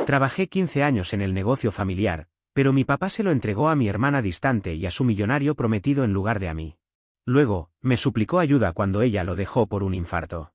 Trabajé 15 años en el negocio familiar, pero mi papá se lo entregó a mi hermana distante y a su millonario prometido en lugar de a mí. Luego, me suplicó ayuda cuando ella lo dejó por un infarto.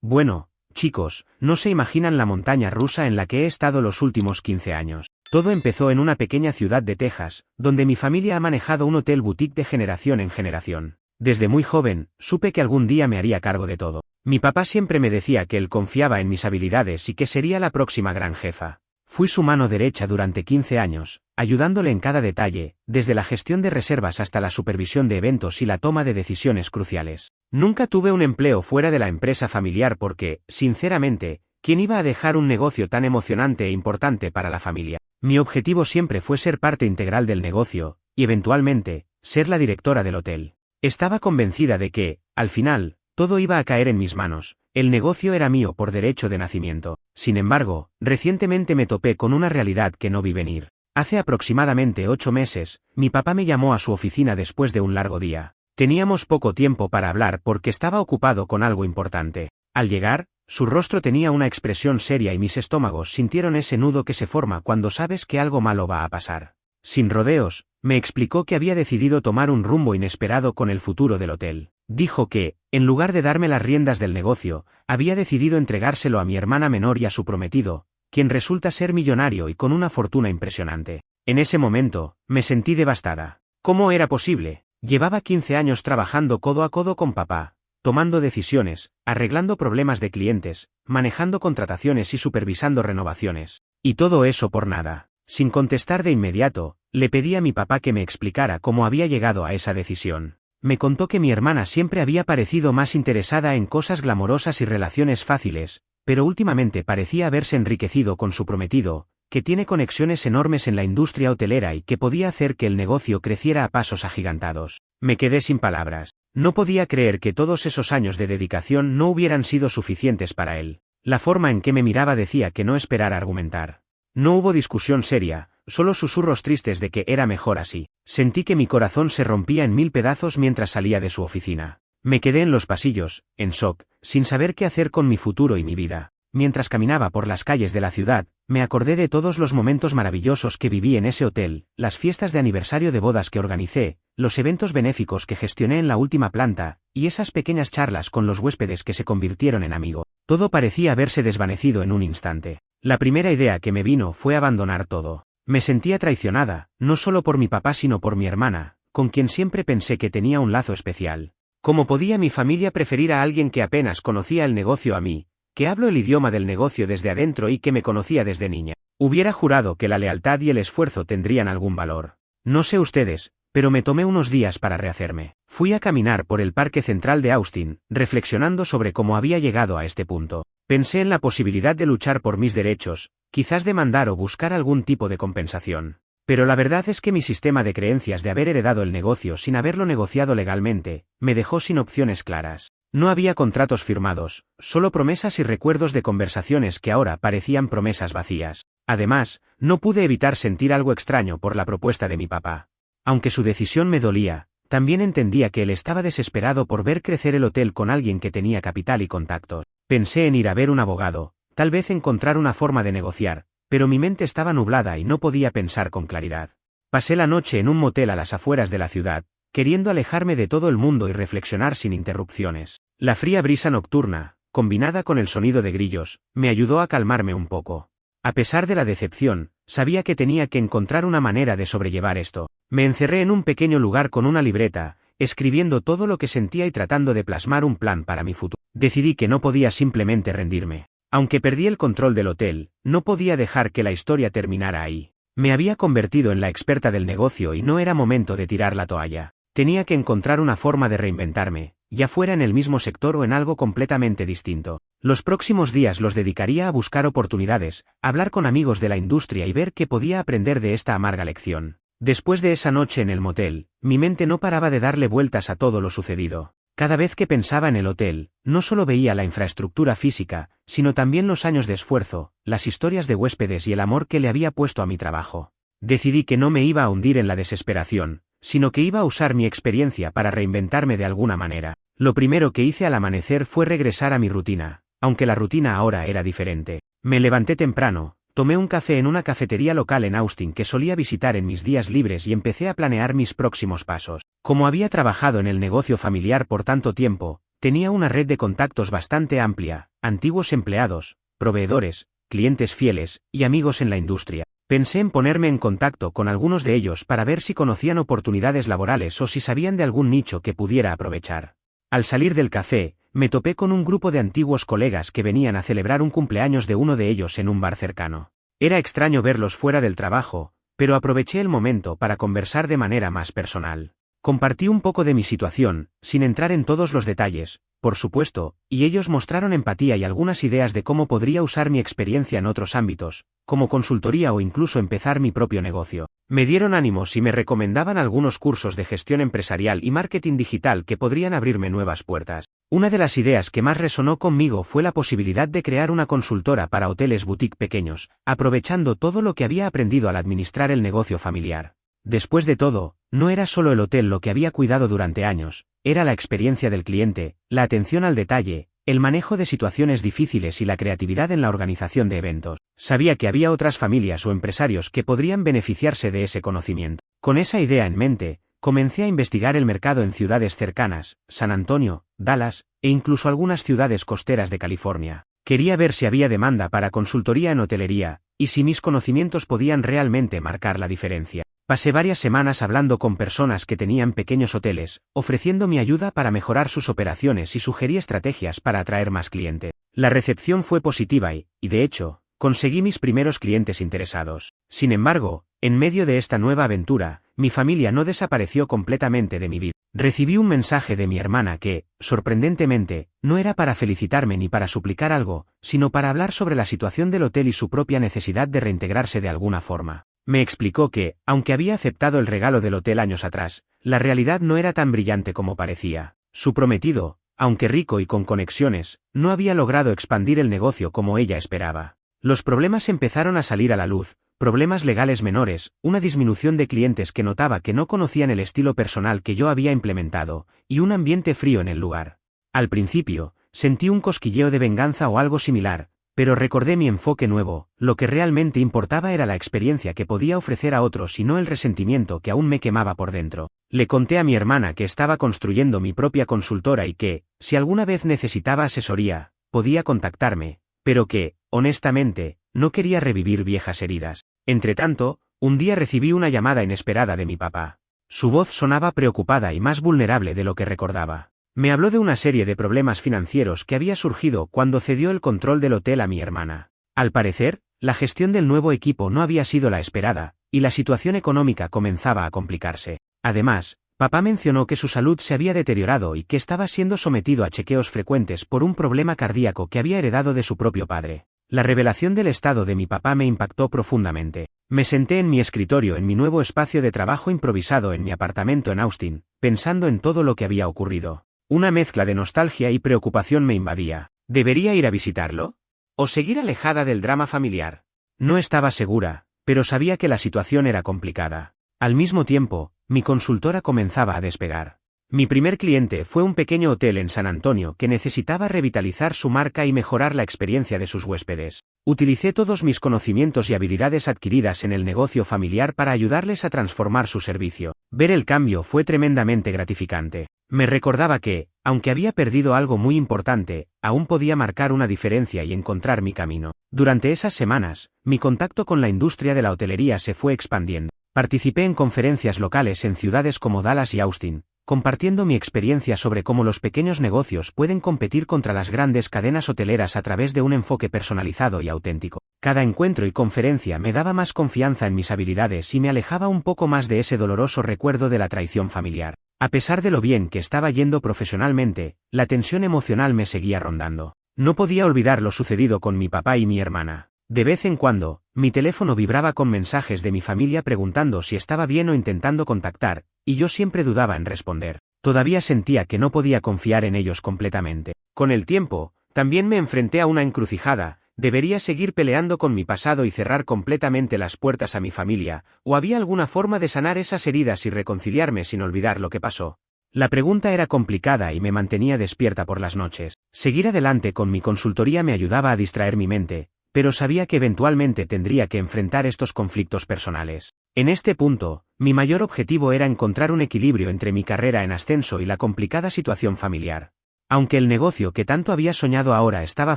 Bueno, chicos, no se imaginan la montaña rusa en la que he estado los últimos 15 años. Todo empezó en una pequeña ciudad de Texas, donde mi familia ha manejado un hotel boutique de generación en generación. Desde muy joven, supe que algún día me haría cargo de todo. Mi papá siempre me decía que él confiaba en mis habilidades y que sería la próxima gran jefa. Fui su mano derecha durante 15 años, ayudándole en cada detalle, desde la gestión de reservas hasta la supervisión de eventos y la toma de decisiones cruciales. Nunca tuve un empleo fuera de la empresa familiar porque, sinceramente, ¿quién iba a dejar un negocio tan emocionante e importante para la familia? Mi objetivo siempre fue ser parte integral del negocio, y eventualmente, ser la directora del hotel. Estaba convencida de que, al final, todo iba a caer en mis manos. El negocio era mío por derecho de nacimiento. Sin embargo, recientemente me topé con una realidad que no vi venir. Hace aproximadamente 8 meses, mi papá me llamó a su oficina después de un largo día. Teníamos poco tiempo para hablar porque estaba ocupado con algo importante. Al llegar, su rostro tenía una expresión seria y mis estómagos sintieron ese nudo que se forma cuando sabes que algo malo va a pasar. Sin rodeos, me explicó que había decidido tomar un rumbo inesperado con el futuro del hotel. Dijo que, en lugar de darme las riendas del negocio, había decidido entregárselo a mi hermana menor y a su prometido, quien resulta ser millonario y con una fortuna impresionante. En ese momento, me sentí devastada. ¿Cómo era posible? Llevaba 15 años trabajando codo a codo con papá, tomando decisiones, arreglando problemas de clientes, manejando contrataciones y supervisando renovaciones. Y todo eso por nada. Sin contestar de inmediato, le pedí a mi papá que me explicara cómo había llegado a esa decisión. Me contó que mi hermana siempre había parecido más interesada en cosas glamorosas y relaciones fáciles, pero últimamente parecía haberse enriquecido con su prometido, que tiene conexiones enormes en la industria hotelera y que podía hacer que el negocio creciera a pasos agigantados. Me quedé sin palabras. No podía creer que todos esos años de dedicación no hubieran sido suficientes para él. La forma en que me miraba decía que no esperara argumentar. No hubo discusión seria, solo susurros tristes de que era mejor así. Sentí que mi corazón se rompía en 1000 pedazos mientras salía de su oficina. Me quedé en los pasillos, en shock, sin saber qué hacer con mi futuro y mi vida. Mientras caminaba por las calles de la ciudad, me acordé de todos los momentos maravillosos que viví en ese hotel, las fiestas de aniversario de bodas que organicé, los eventos benéficos que gestioné en la última planta, y esas pequeñas charlas con los huéspedes que se convirtieron en amigos. Todo parecía haberse desvanecido en un instante. La primera idea que me vino fue abandonar todo. Me sentía traicionada, no solo por mi papá sino por mi hermana, con quien siempre pensé que tenía un lazo especial. ¿Cómo podía mi familia preferir a alguien que apenas conocía el negocio a mí, que hablo el idioma del negocio desde adentro y que me conocía desde niña? Hubiera jurado que la lealtad y el esfuerzo tendrían algún valor. No sé ustedes, pero me tomé unos días para rehacerme. Fui a caminar por el parque central de Austin, reflexionando sobre cómo había llegado a este punto. Pensé en la posibilidad de luchar por mis derechos, quizás demandar o buscar algún tipo de compensación. Pero la verdad es que mi sistema de creencias de haber heredado el negocio sin haberlo negociado legalmente, me dejó sin opciones claras. No había contratos firmados, solo promesas y recuerdos de conversaciones que ahora parecían promesas vacías. Además, no pude evitar sentir algo extraño por la propuesta de mi papá. Aunque su decisión me dolía, también entendía que él estaba desesperado por ver crecer el hotel con alguien que tenía capital y contactos. Pensé en ir a ver un abogado, tal vez encontrar una forma de negociar, pero mi mente estaba nublada y no podía pensar con claridad. Pasé la noche en un motel a las afueras de la ciudad, queriendo alejarme de todo el mundo y reflexionar sin interrupciones. La fría brisa nocturna, combinada con el sonido de grillos, me ayudó a calmarme un poco. A pesar de la decepción, sabía que tenía que encontrar una manera de sobrellevar esto. Me encerré en un pequeño lugar con una libreta, escribiendo todo lo que sentía y tratando de plasmar un plan para mi futuro. Decidí que no podía simplemente rendirme. Aunque perdí el control del hotel, no podía dejar que la historia terminara ahí. Me había convertido en la experta del negocio y no era momento de tirar la toalla. Tenía que encontrar una forma de reinventarme, ya fuera en el mismo sector o en algo completamente distinto. Los próximos días los dedicaría a buscar oportunidades, hablar con amigos de la industria y ver qué podía aprender de esta amarga lección. Después de esa noche en el motel, mi mente no paraba de darle vueltas a todo lo sucedido. Cada vez que pensaba en el hotel, no solo veía la infraestructura física, sino también los años de esfuerzo, las historias de huéspedes y el amor que le había puesto a mi trabajo. Decidí que no me iba a hundir en la desesperación, sino que iba a usar mi experiencia para reinventarme de alguna manera. Lo primero que hice al amanecer fue regresar a mi rutina, aunque la rutina ahora era diferente. Me levanté temprano, Tomé un café en una cafetería local en Austin que solía visitar en mis días libres y empecé a planear mis próximos pasos. Como había trabajado en el negocio familiar por tanto tiempo, tenía una red de contactos bastante amplia, antiguos empleados, proveedores, clientes fieles y amigos en la industria. Pensé en ponerme en contacto con algunos de ellos para ver si conocían oportunidades laborales o si sabían de algún nicho que pudiera aprovechar. Al salir del café, me topé con un grupo de antiguos colegas que venían a celebrar un cumpleaños de uno de ellos en un bar cercano. Era extraño verlos fuera del trabajo, pero aproveché el momento para conversar de manera más personal. Compartí un poco de mi situación, sin entrar en todos los detalles, por supuesto, y ellos mostraron empatía y algunas ideas de cómo podría usar mi experiencia en otros ámbitos, como consultoría o incluso empezar mi propio negocio. Me dieron ánimos y me recomendaban algunos cursos de gestión empresarial y marketing digital que podrían abrirme nuevas puertas. Una de las ideas que más resonó conmigo fue la posibilidad de crear una consultora para hoteles boutique pequeños, aprovechando todo lo que había aprendido al administrar el negocio familiar. Después de todo, no era solo el hotel lo que había cuidado durante años, era la experiencia del cliente, la atención al detalle, el manejo de situaciones difíciles y la creatividad en la organización de eventos. Sabía que había otras familias o empresarios que podrían beneficiarse de ese conocimiento. Con esa idea en mente, comencé a investigar el mercado en ciudades cercanas, San Antonio, Dallas, e incluso algunas ciudades costeras de California. Quería ver si había demanda para consultoría en hotelería, y si mis conocimientos podían realmente marcar la diferencia. Pasé varias semanas hablando con personas que tenían pequeños hoteles, ofreciendo mi ayuda para mejorar sus operaciones y sugerí estrategias para atraer más clientes. La recepción fue positiva y, de hecho, conseguí mis primeros clientes interesados. Sin embargo, en medio de esta nueva aventura, mi familia no desapareció completamente de mi vida. Recibí un mensaje de mi hermana que, sorprendentemente, no era para felicitarme ni para suplicar algo, sino para hablar sobre la situación del hotel y su propia necesidad de reintegrarse de alguna forma. Me explicó que, aunque había aceptado el regalo del hotel años atrás, la realidad no era tan brillante como parecía. Su prometido, aunque rico y con conexiones, no había logrado expandir el negocio como ella esperaba. Los problemas empezaron a salir a la luz, problemas legales menores, una disminución de clientes que notaba que no conocían el estilo personal que yo había implementado, y un ambiente frío en el lugar. Al principio, sentí un cosquilleo de venganza o algo similar, pero recordé mi enfoque nuevo, lo que realmente importaba era la experiencia que podía ofrecer a otros y no el resentimiento que aún me quemaba por dentro. Le conté a mi hermana que estaba construyendo mi propia consultora y que, si alguna vez necesitaba asesoría, podía contactarme, pero que, honestamente, no quería revivir viejas heridas. Entretanto, un día recibí una llamada inesperada de mi papá. Su voz sonaba preocupada y más vulnerable de lo que recordaba. Me habló de una serie de problemas financieros que había surgido cuando cedió el control del hotel a mi hermana. Al parecer, la gestión del nuevo equipo no había sido la esperada, y la situación económica comenzaba a complicarse. Además, papá mencionó que su salud se había deteriorado y que estaba siendo sometido a chequeos frecuentes por un problema cardíaco que había heredado de su propio padre. La revelación del estado de mi papá me impactó profundamente. Me senté en mi escritorio en mi nuevo espacio de trabajo improvisado en mi apartamento en Austin, pensando en todo lo que había ocurrido. Una mezcla de nostalgia y preocupación me invadía. ¿Debería ir a visitarlo? ¿O seguir alejada del drama familiar? No estaba segura, pero sabía que la situación era complicada. Al mismo tiempo, mi consultora comenzaba a despegar. Mi primer cliente fue un pequeño hotel en San Antonio que necesitaba revitalizar su marca y mejorar la experiencia de sus huéspedes. Utilicé todos mis conocimientos y habilidades adquiridas en el negocio familiar para ayudarles a transformar su servicio. Ver el cambio fue tremendamente gratificante. Me recordaba que, aunque había perdido algo muy importante, aún podía marcar una diferencia y encontrar mi camino. Durante esas semanas, mi contacto con la industria de la hotelería se fue expandiendo. Participé en conferencias locales en ciudades como Dallas y Austin, compartiendo mi experiencia sobre cómo los pequeños negocios pueden competir contra las grandes cadenas hoteleras a través de un enfoque personalizado y auténtico. Cada encuentro y conferencia me daba más confianza en mis habilidades y me alejaba un poco más de ese doloroso recuerdo de la traición familiar. A pesar de lo bien que estaba yendo profesionalmente, la tensión emocional me seguía rondando. No podía olvidar lo sucedido con mi papá y mi hermana. De vez en cuando, mi teléfono vibraba con mensajes de mi familia preguntando si estaba bien o intentando contactar, y yo siempre dudaba en responder. Todavía sentía que no podía confiar en ellos completamente. Con el tiempo, también me enfrenté a una encrucijada. ¿Debería seguir peleando con mi pasado y cerrar completamente las puertas a mi familia, o había alguna forma de sanar esas heridas y reconciliarme sin olvidar lo que pasó? La pregunta era complicada y me mantenía despierta por las noches. Seguir adelante con mi consultoría me ayudaba a distraer mi mente, pero sabía que eventualmente tendría que enfrentar estos conflictos personales. En este punto, mi mayor objetivo era encontrar un equilibrio entre mi carrera en ascenso y la complicada situación familiar. Aunque el negocio que tanto había soñado ahora estaba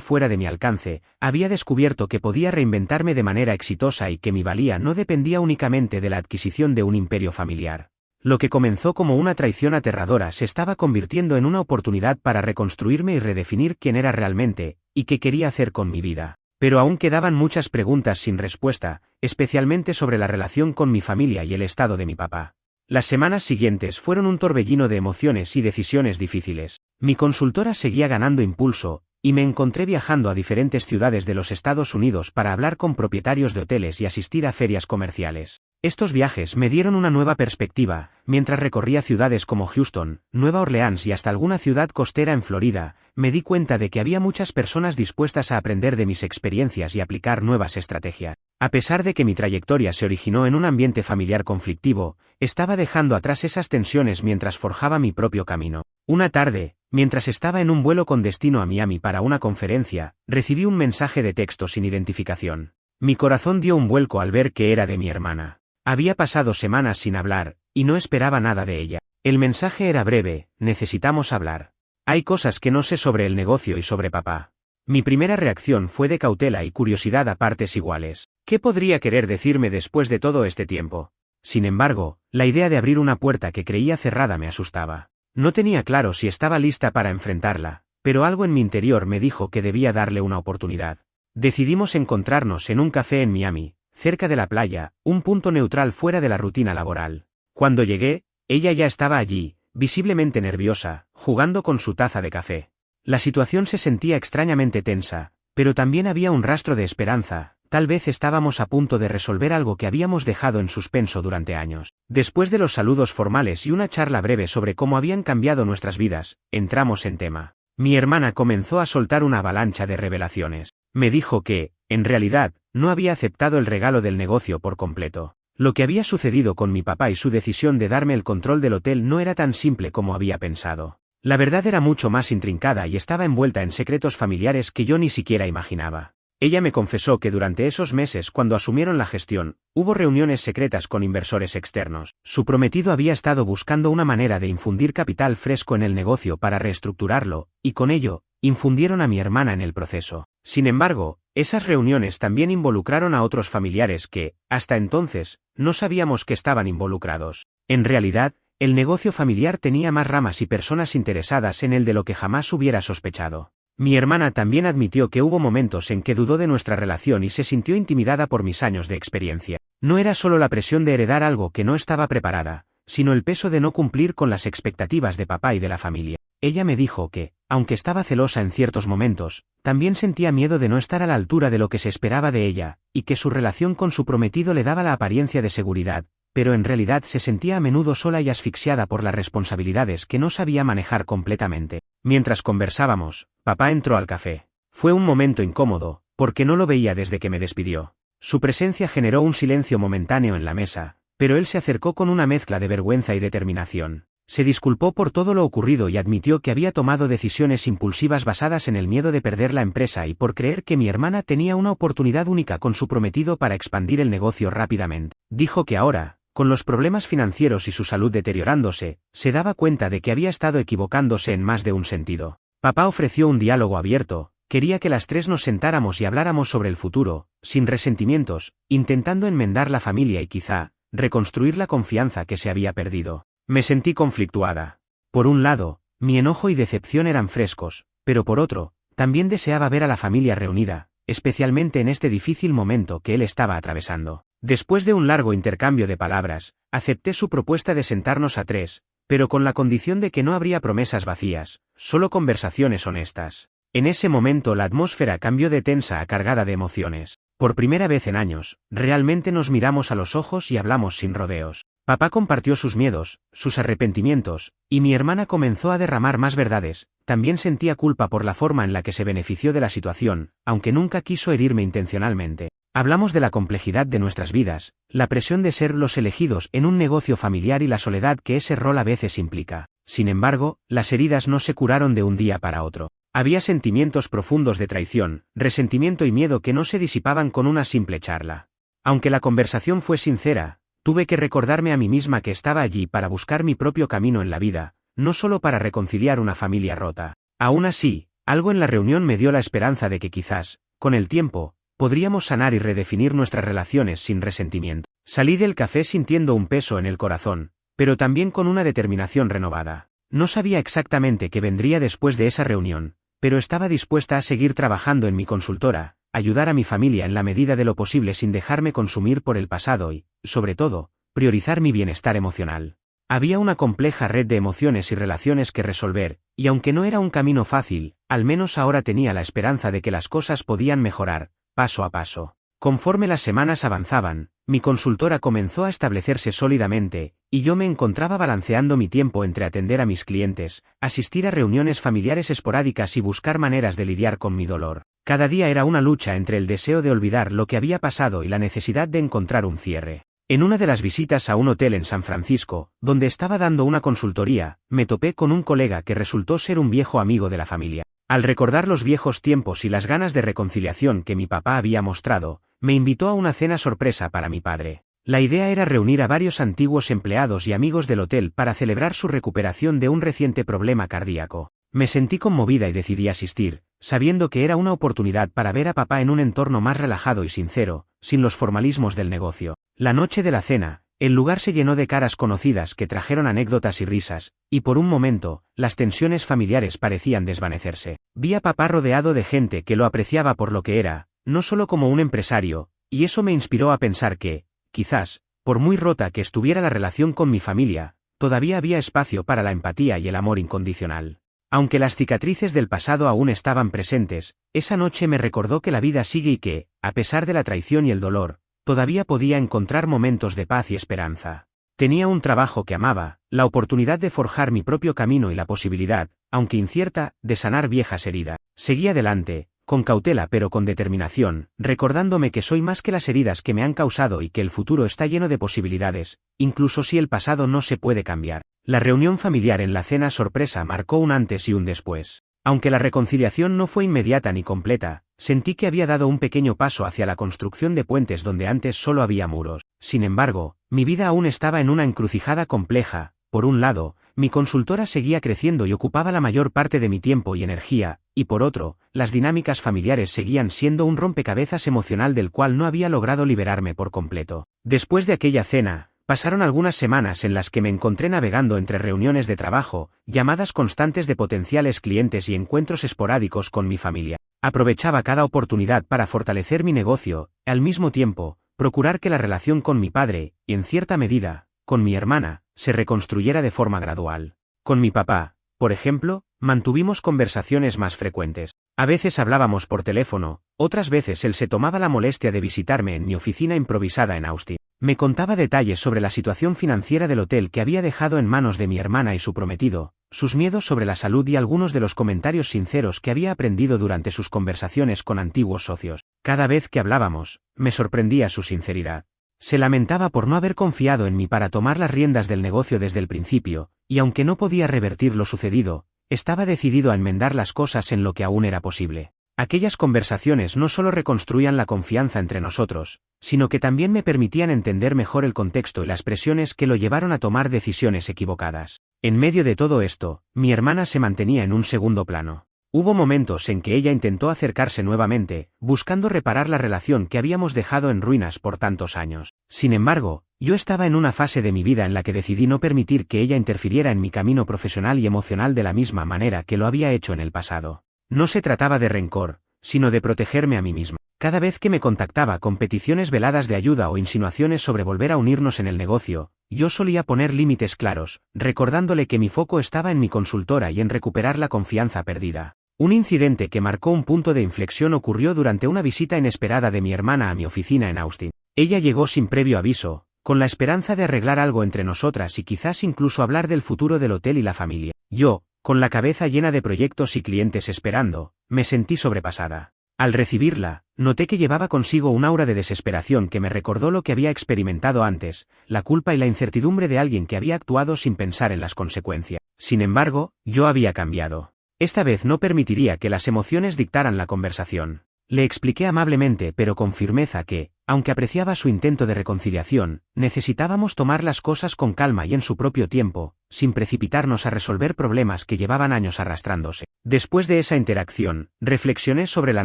fuera de mi alcance, había descubierto que podía reinventarme de manera exitosa y que mi valía no dependía únicamente de la adquisición de un imperio familiar. Lo que comenzó como una traición aterradora se estaba convirtiendo en una oportunidad para reconstruirme y redefinir quién era realmente, y qué quería hacer con mi vida. Pero aún quedaban muchas preguntas sin respuesta, especialmente sobre la relación con mi familia y el estado de mi papá. Las semanas siguientes fueron un torbellino de emociones y decisiones difíciles. Mi consultora seguía ganando impulso, y me encontré viajando a diferentes ciudades de los Estados Unidos para hablar con propietarios de hoteles y asistir a ferias comerciales. Estos viajes me dieron una nueva perspectiva, mientras recorría ciudades como Houston, Nueva Orleans y hasta alguna ciudad costera en Florida, me di cuenta de que había muchas personas dispuestas a aprender de mis experiencias y aplicar nuevas estrategias. A pesar de que mi trayectoria se originó en un ambiente familiar conflictivo, estaba dejando atrás esas tensiones mientras forjaba mi propio camino. Una tarde, mientras estaba en un vuelo con destino a Miami para una conferencia, recibí un mensaje de texto sin identificación. Mi corazón dio un vuelco al ver que era de mi hermana. Había pasado semanas sin hablar, y no esperaba nada de ella. El mensaje era breve: necesitamos hablar. Hay cosas que no sé sobre el negocio y sobre papá. Mi primera reacción fue de cautela y curiosidad a partes iguales. ¿Qué podría querer decirme después de todo este tiempo? Sin embargo, la idea de abrir una puerta que creía cerrada me asustaba. No tenía claro si estaba lista para enfrentarla, pero algo en mi interior me dijo que debía darle una oportunidad. Decidimos encontrarnos en un café en Miami, cerca de la playa, un punto neutral fuera de la rutina laboral. Cuando llegué, ella ya estaba allí, visiblemente nerviosa, jugando con su taza de café. La situación se sentía extrañamente tensa, pero también había un rastro de esperanza. Tal vez estábamos a punto de resolver algo que habíamos dejado en suspenso durante años. Después de los saludos formales y una charla breve sobre cómo habían cambiado nuestras vidas, entramos en tema. Mi hermana comenzó a soltar una avalancha de revelaciones. Me dijo que, en realidad, no había aceptado el regalo del negocio por completo. Lo que había sucedido con mi papá y su decisión de darme el control del hotel no era tan simple como había pensado. La verdad era mucho más intrincada y estaba envuelta en secretos familiares que yo ni siquiera imaginaba. Ella me confesó que durante esos meses, cuando asumieron la gestión, hubo reuniones secretas con inversores externos. Su prometido había estado buscando una manera de infundir capital fresco en el negocio para reestructurarlo, y con ello, infundieron a mi hermana en el proceso. Sin embargo, esas reuniones también involucraron a otros familiares que, hasta entonces, no sabíamos que estaban involucrados. En realidad, el negocio familiar tenía más ramas y personas interesadas en él de lo que jamás hubiera sospechado. Mi hermana también admitió que hubo momentos en que dudó de nuestra relación y se sintió intimidada por mis años de experiencia. No era solo la presión de heredar algo que no estaba preparada, sino el peso de no cumplir con las expectativas de papá y de la familia. Ella me dijo que, aunque estaba celosa en ciertos momentos, también sentía miedo de no estar a la altura de lo que se esperaba de ella, y que su relación con su prometido le daba la apariencia de seguridad, pero en realidad se sentía a menudo sola y asfixiada por las responsabilidades que no sabía manejar completamente. Mientras conversábamos, papá entró al café. Fue un momento incómodo, porque no lo veía desde que me despidió. Su presencia generó un silencio momentáneo en la mesa, pero él se acercó con una mezcla de vergüenza y determinación. Se disculpó por todo lo ocurrido y admitió que había tomado decisiones impulsivas basadas en el miedo de perder la empresa y por creer que mi hermana tenía una oportunidad única con su prometido para expandir el negocio rápidamente. Dijo que ahora, con los problemas financieros y su salud deteriorándose, se daba cuenta de que había estado equivocándose en más de un sentido. Papá ofreció un diálogo abierto, quería que las tres nos sentáramos y habláramos sobre el futuro, sin resentimientos, intentando enmendar la familia y quizá, reconstruir la confianza que se había perdido. Me sentí conflictuada. Por un lado, mi enojo y decepción eran frescos, pero por otro, también deseaba ver a la familia reunida, especialmente en este difícil momento que él estaba atravesando. Después de un largo intercambio de palabras, acepté su propuesta de sentarnos a tres, pero con la condición de que no habría promesas vacías, solo conversaciones honestas. En ese momento la atmósfera cambió de tensa a cargada de emociones. Por primera vez en años, realmente nos miramos a los ojos y hablamos sin rodeos. Papá compartió sus miedos, sus arrepentimientos, y mi hermana comenzó a derramar más verdades. También sentía culpa por la forma en la que se benefició de la situación, aunque nunca quiso herirme intencionalmente. Hablamos de la complejidad de nuestras vidas, la presión de ser los elegidos en un negocio familiar y la soledad que ese rol a veces implica. Sin embargo, las heridas no se curaron de un día para otro. Había sentimientos profundos de traición, resentimiento y miedo que no se disipaban con una simple charla. Aunque la conversación fue sincera, tuve que recordarme a mí misma que estaba allí para buscar mi propio camino en la vida, no solo para reconciliar una familia rota. Aún así, algo en la reunión me dio la esperanza de que quizás, con el tiempo, podríamos sanar y redefinir nuestras relaciones sin resentimiento. Salí del café sintiendo un peso en el corazón, pero también con una determinación renovada. No sabía exactamente qué vendría después de esa reunión, pero estaba dispuesta a seguir trabajando en mi consultora, ayudar a mi familia en la medida de lo posible sin dejarme consumir por el pasado y, sobre todo, priorizar mi bienestar emocional. Había una compleja red de emociones y relaciones que resolver, y aunque no era un camino fácil, al menos ahora tenía la esperanza de que las cosas podían mejorar, paso a paso. Conforme las semanas avanzaban, mi consultora comenzó a establecerse sólidamente, y yo me encontraba balanceando mi tiempo entre atender a mis clientes, asistir a reuniones familiares esporádicas y buscar maneras de lidiar con mi dolor. Cada día era una lucha entre el deseo de olvidar lo que había pasado y la necesidad de encontrar un cierre. En una de las visitas a un hotel en San Francisco, donde estaba dando una consultoría, me topé con un colega que resultó ser un viejo amigo de la familia. Al recordar los viejos tiempos y las ganas de reconciliación que mi papá había mostrado, me invitó a una cena sorpresa para mi padre. La idea era reunir a varios antiguos empleados y amigos del hotel para celebrar su recuperación de un reciente problema cardíaco. Me sentí conmovida y decidí asistir, sabiendo que era una oportunidad para ver a papá en un entorno más relajado y sincero, sin los formalismos del negocio. La noche de la cena, el lugar se llenó de caras conocidas que trajeron anécdotas y risas, y por un momento, las tensiones familiares parecían desvanecerse. Vi a papá rodeado de gente que lo apreciaba por lo que era, no solo como un empresario, y eso me inspiró a pensar que, quizás, por muy rota que estuviera la relación con mi familia, todavía había espacio para la empatía y el amor incondicional. Aunque las cicatrices del pasado aún estaban presentes, esa noche me recordó que la vida sigue y que, a pesar de la traición y el dolor, todavía podía encontrar momentos de paz y esperanza. Tenía un trabajo que amaba, la oportunidad de forjar mi propio camino y la posibilidad, aunque incierta, de sanar viejas heridas. Seguí adelante, con cautela pero con determinación, recordándome que soy más que las heridas que me han causado y que el futuro está lleno de posibilidades, incluso si el pasado no se puede cambiar. La reunión familiar en la cena sorpresa marcó un antes y un después. Aunque la reconciliación no fue inmediata ni completa, sentí que había dado un pequeño paso hacia la construcción de puentes donde antes solo había muros. Sin embargo, mi vida aún estaba en una encrucijada compleja. Por un lado, mi consultora seguía creciendo y ocupaba la mayor parte de mi tiempo y energía, y por otro, las dinámicas familiares seguían siendo un rompecabezas emocional del cual no había logrado liberarme por completo. Después de aquella cena, pasaron algunas semanas en las que me encontré navegando entre reuniones de trabajo, llamadas constantes de potenciales clientes y encuentros esporádicos con mi familia. Aprovechaba cada oportunidad para fortalecer mi negocio, y al mismo tiempo, procurar que la relación con mi padre, y en cierta medida, con mi hermana, se reconstruyera de forma gradual. Con mi papá, por ejemplo, mantuvimos conversaciones más frecuentes. A veces hablábamos por teléfono, otras veces él se tomaba la molestia de visitarme en mi oficina improvisada en Austin. Me contaba detalles sobre la situación financiera del hotel que había dejado en manos de mi hermana y su prometido, sus miedos sobre la salud y algunos de los comentarios sinceros que había aprendido durante sus conversaciones con antiguos socios. Cada vez que hablábamos, me sorprendía su sinceridad. Se lamentaba por no haber confiado en mí para tomar las riendas del negocio desde el principio, y aunque no podía revertir lo sucedido, estaba decidido a enmendar las cosas en lo que aún era posible. Aquellas conversaciones no solo reconstruían la confianza entre nosotros, sino que también me permitían entender mejor el contexto y las presiones que lo llevaron a tomar decisiones equivocadas. En medio de todo esto, mi hermana se mantenía en un segundo plano. Hubo momentos en que ella intentó acercarse nuevamente, buscando reparar la relación que habíamos dejado en ruinas por tantos años. Sin embargo, yo estaba en una fase de mi vida en la que decidí no permitir que ella interfiriera en mi camino profesional y emocional de la misma manera que lo había hecho en el pasado. No se trataba de rencor, sino de protegerme a mí misma. Cada vez que me contactaba con peticiones veladas de ayuda o insinuaciones sobre volver a unirnos en el negocio, yo solía poner límites claros, recordándole que mi foco estaba en mi consultora y en recuperar la confianza perdida. Un incidente que marcó un punto de inflexión ocurrió durante una visita inesperada de mi hermana a mi oficina en Austin. Ella llegó sin previo aviso, con la esperanza de arreglar algo entre nosotras y quizás incluso hablar del futuro del hotel y la familia. Yo, con la cabeza llena de proyectos y clientes esperando, me sentí sobrepasada. Al recibirla, noté que llevaba consigo un aura de desesperación que me recordó lo que había experimentado antes, la culpa y la incertidumbre de alguien que había actuado sin pensar en las consecuencias. Sin embargo, yo había cambiado. Esta vez no permitiría que las emociones dictaran la conversación. Le expliqué amablemente pero con firmeza que, aunque apreciaba su intento de reconciliación, necesitábamos tomar las cosas con calma y en su propio tiempo, sin precipitarnos a resolver problemas que llevaban años arrastrándose. Después de esa interacción, reflexioné sobre la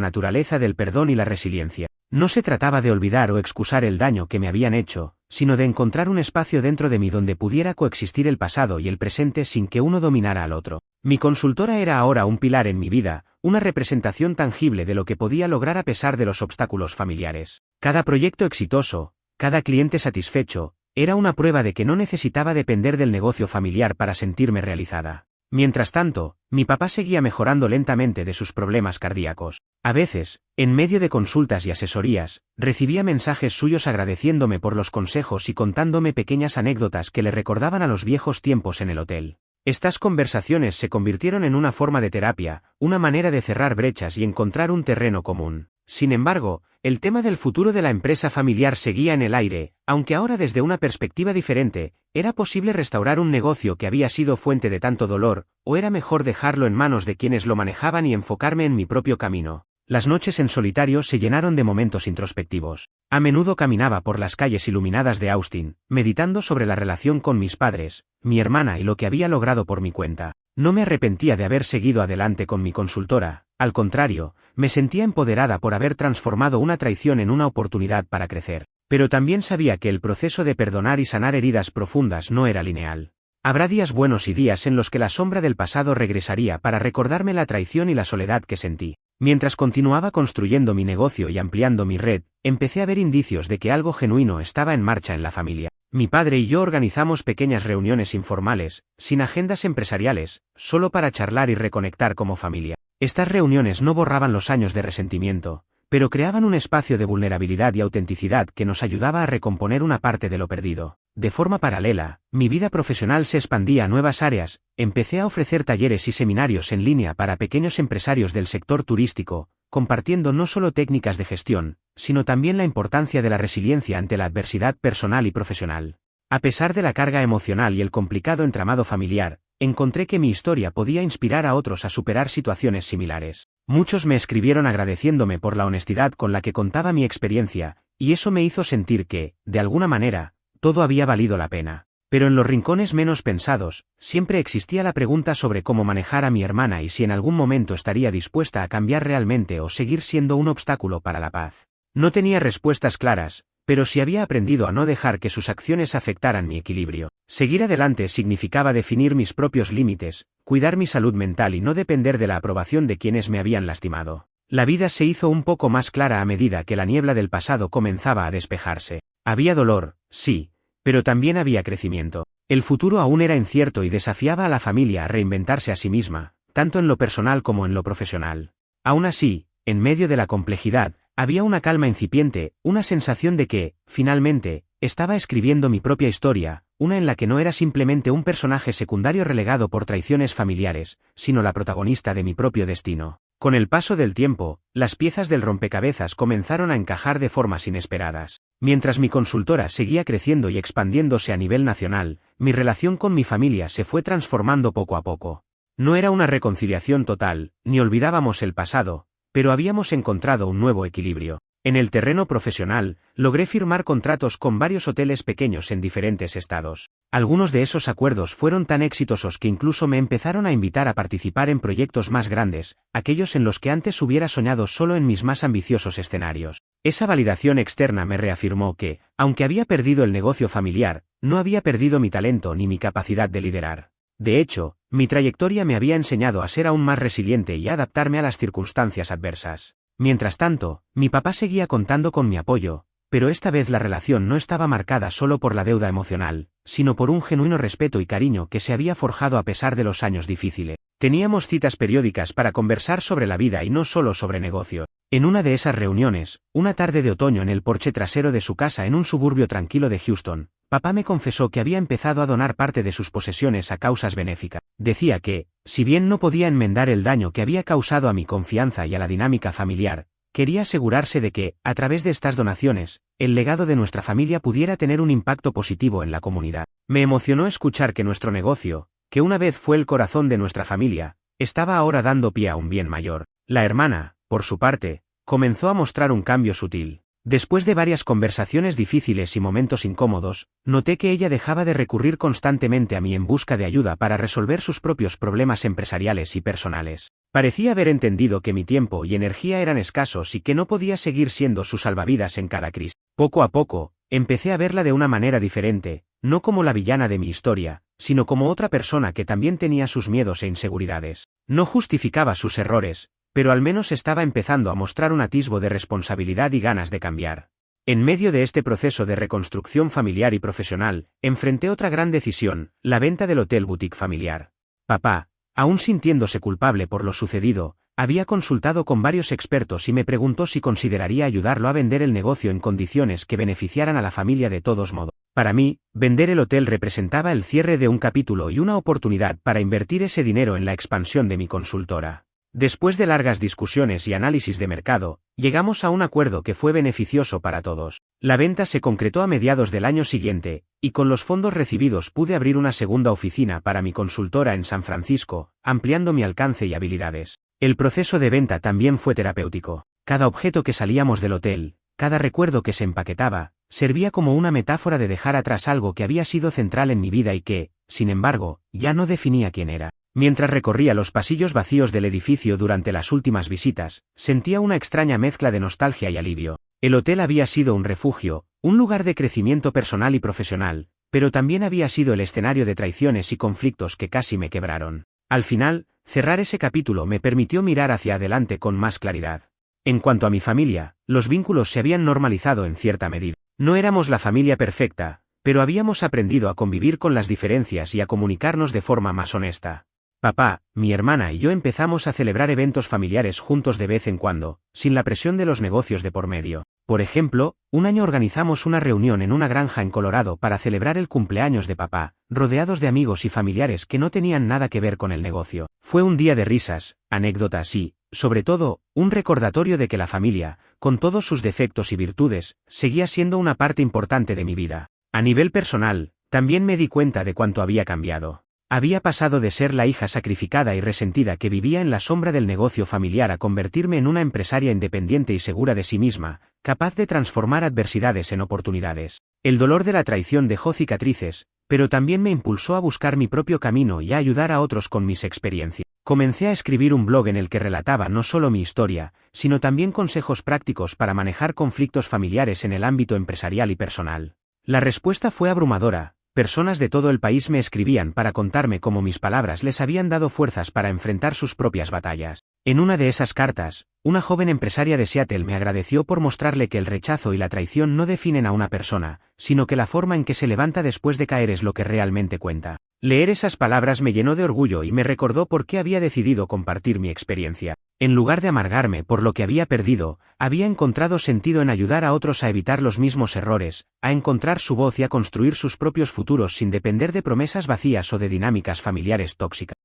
naturaleza del perdón y la resiliencia. No se trataba de olvidar o excusar el daño que me habían hecho, sino de encontrar un espacio dentro de mí donde pudiera coexistir el pasado y el presente sin que uno dominara al otro. Mi consultora era ahora un pilar en mi vida, una representación tangible de lo que podía lograr a pesar de los obstáculos familiares. Cada proyecto exitoso, cada cliente satisfecho, era una prueba de que no necesitaba depender del negocio familiar para sentirme realizada. Mientras tanto, mi papá seguía mejorando lentamente de sus problemas cardíacos. A veces, en medio de consultas y asesorías, recibía mensajes suyos agradeciéndome por los consejos y contándome pequeñas anécdotas que le recordaban a los viejos tiempos en el hotel. Estas conversaciones se convirtieron en una forma de terapia, una manera de cerrar brechas y encontrar un terreno común. Sin embargo, el tema del futuro de la empresa familiar seguía en el aire, aunque ahora desde una perspectiva diferente. ¿Era posible restaurar un negocio que había sido fuente de tanto dolor, o era mejor dejarlo en manos de quienes lo manejaban y enfocarme en mi propio camino? Las noches en solitario se llenaron de momentos introspectivos. A menudo caminaba por las calles iluminadas de Austin, meditando sobre la relación con mis padres, mi hermana y lo que había logrado por mi cuenta. No me arrepentía de haber seguido adelante con mi consultora, al contrario, me sentía empoderada por haber transformado una traición en una oportunidad para crecer. Pero también sabía que el proceso de perdonar y sanar heridas profundas no era lineal. Habrá días buenos y días en los que la sombra del pasado regresaría para recordarme la traición y la soledad que sentí. Mientras continuaba construyendo mi negocio y ampliando mi red, empecé a ver indicios de que algo genuino estaba en marcha en la familia. Mi padre y yo organizamos pequeñas reuniones informales, sin agendas empresariales, solo para charlar y reconectar como familia. Estas reuniones no borraban los años de resentimiento, pero creaban un espacio de vulnerabilidad y autenticidad que nos ayudaba a recomponer una parte de lo perdido. De forma paralela, mi vida profesional se expandía a nuevas áreas, empecé a ofrecer talleres y seminarios en línea para pequeños empresarios del sector turístico, compartiendo no solo técnicas de gestión, sino también la importancia de la resiliencia ante la adversidad personal y profesional. A pesar de la carga emocional y el complicado entramado familiar, encontré que mi historia podía inspirar a otros a superar situaciones similares. Muchos me escribieron agradeciéndome por la honestidad con la que contaba mi experiencia, y eso me hizo sentir que, de alguna manera, todo había valido la pena. Pero en los rincones menos pensados, siempre existía la pregunta sobre cómo manejar a mi hermana y si en algún momento estaría dispuesta a cambiar realmente o seguir siendo un obstáculo para la paz. No tenía respuestas claras, pero sí había aprendido a no dejar que sus acciones afectaran mi equilibrio. Seguir adelante significaba definir mis propios límites, cuidar mi salud mental y no depender de la aprobación de quienes me habían lastimado. La vida se hizo un poco más clara a medida que la niebla del pasado comenzaba a despejarse. Había dolor, sí, pero también había crecimiento. El futuro aún era incierto y desafiaba a la familia a reinventarse a sí misma, tanto en lo personal como en lo profesional. Aún así, en medio de la complejidad, había una calma incipiente, una sensación de que, finalmente, estaba escribiendo mi propia historia, una en la que no era simplemente un personaje secundario relegado por traiciones familiares, sino la protagonista de mi propio destino. Con el paso del tiempo, las piezas del rompecabezas comenzaron a encajar de formas inesperadas. Mientras mi consultora seguía creciendo y expandiéndose a nivel nacional, mi relación con mi familia se fue transformando poco a poco. No era una reconciliación total, ni olvidábamos el pasado, pero habíamos encontrado un nuevo equilibrio. En el terreno profesional, logré firmar contratos con varios hoteles pequeños en diferentes estados. Algunos de esos acuerdos fueron tan exitosos que incluso me empezaron a invitar a participar en proyectos más grandes, aquellos en los que antes hubiera soñado solo en mis más ambiciosos escenarios. Esa validación externa me reafirmó que, aunque había perdido el negocio familiar, no había perdido mi talento ni mi capacidad de liderar. De hecho, mi trayectoria me había enseñado a ser aún más resiliente y a adaptarme a las circunstancias adversas. Mientras tanto, mi papá seguía contando con mi apoyo, pero esta vez la relación no estaba marcada solo por la deuda emocional, sino por un genuino respeto y cariño que se había forjado a pesar de los años difíciles. Teníamos citas periódicas para conversar sobre la vida y no solo sobre negocio. En una de esas reuniones, una tarde de otoño en el porche trasero de su casa en un suburbio tranquilo de Houston, papá me confesó que había empezado a donar parte de sus posesiones a causas benéficas. Decía que, si bien no podía enmendar el daño que había causado a mi confianza y a la dinámica familiar, quería asegurarse de que, a través de estas donaciones, el legado de nuestra familia pudiera tener un impacto positivo en la comunidad. Me emocionó escuchar que nuestro negocio, que una vez fue el corazón de nuestra familia, estaba ahora dando pie a un bien mayor. La hermana, por su parte, comenzó a mostrar un cambio sutil. Después de varias conversaciones difíciles y momentos incómodos, noté que ella dejaba de recurrir constantemente a mí en busca de ayuda para resolver sus propios problemas empresariales y personales. Parecía haber entendido que mi tiempo y energía eran escasos y que no podía seguir siendo su salvavidas en cada crisis. Poco a poco, empecé a verla de una manera diferente, no como la villana de mi historia, sino como otra persona que también tenía sus miedos e inseguridades. No justificaba sus errores, pero al menos estaba empezando a mostrar un atisbo de responsabilidad y ganas de cambiar. En medio de este proceso de reconstrucción familiar y profesional, enfrenté otra gran decisión, la venta del hotel boutique familiar. Papá, aún sintiéndose culpable por lo sucedido, había consultado con varios expertos y me preguntó si consideraría ayudarlo a vender el negocio en condiciones que beneficiaran a la familia de todos modos. Para mí, vender el hotel representaba el cierre de un capítulo y una oportunidad para invertir ese dinero en la expansión de mi consultora. Después de largas discusiones y análisis de mercado, llegamos a un acuerdo que fue beneficioso para todos. La venta se concretó a mediados del año siguiente, y con los fondos recibidos pude abrir una segunda oficina para mi consultora en San Francisco, ampliando mi alcance y habilidades. El proceso de venta también fue terapéutico. Cada objeto que salíamos del hotel, cada recuerdo que se empaquetaba, servía como una metáfora de dejar atrás algo que había sido central en mi vida y que, sin embargo, ya no definía quién era. Mientras recorría los pasillos vacíos del edificio durante las últimas visitas, sentía una extraña mezcla de nostalgia y alivio. El hotel había sido un refugio, un lugar de crecimiento personal y profesional, pero también había sido el escenario de traiciones y conflictos que casi me quebraron. Al final, cerrar ese capítulo me permitió mirar hacia adelante con más claridad. En cuanto a mi familia, los vínculos se habían normalizado en cierta medida. No éramos la familia perfecta, pero habíamos aprendido a convivir con las diferencias y a comunicarnos de forma más honesta. Papá, mi hermana y yo empezamos a celebrar eventos familiares juntos de vez en cuando, sin la presión de los negocios de por medio. Por ejemplo, un año organizamos una reunión en una granja en Colorado para celebrar el cumpleaños de papá, rodeados de amigos y familiares que no tenían nada que ver con el negocio. Fue un día de risas, anécdotas y, sobre todo, un recordatorio de que la familia, con todos sus defectos y virtudes, seguía siendo una parte importante de mi vida. A nivel personal, también me di cuenta de cuánto había cambiado. Había pasado de ser la hija sacrificada y resentida que vivía en la sombra del negocio familiar a convertirme en una empresaria independiente y segura de sí misma, capaz de transformar adversidades en oportunidades. El dolor de la traición dejó cicatrices, pero también me impulsó a buscar mi propio camino y a ayudar a otros con mis experiencias. Comencé a escribir un blog en el que relataba no solo mi historia, sino también consejos prácticos para manejar conflictos familiares en el ámbito empresarial y personal. La respuesta fue abrumadora. Personas de todo el país me escribían para contarme cómo mis palabras les habían dado fuerzas para enfrentar sus propias batallas. En una de esas cartas, una joven empresaria de Seattle me agradeció por mostrarle que el rechazo y la traición no definen a una persona, sino que la forma en que se levanta después de caer es lo que realmente cuenta. Leer esas palabras me llenó de orgullo y me recordó por qué había decidido compartir mi experiencia. En lugar de amargarme por lo que había perdido, había encontrado sentido en ayudar a otros a evitar los mismos errores, a encontrar su voz y a construir sus propios futuros sin depender de promesas vacías o de dinámicas familiares tóxicas.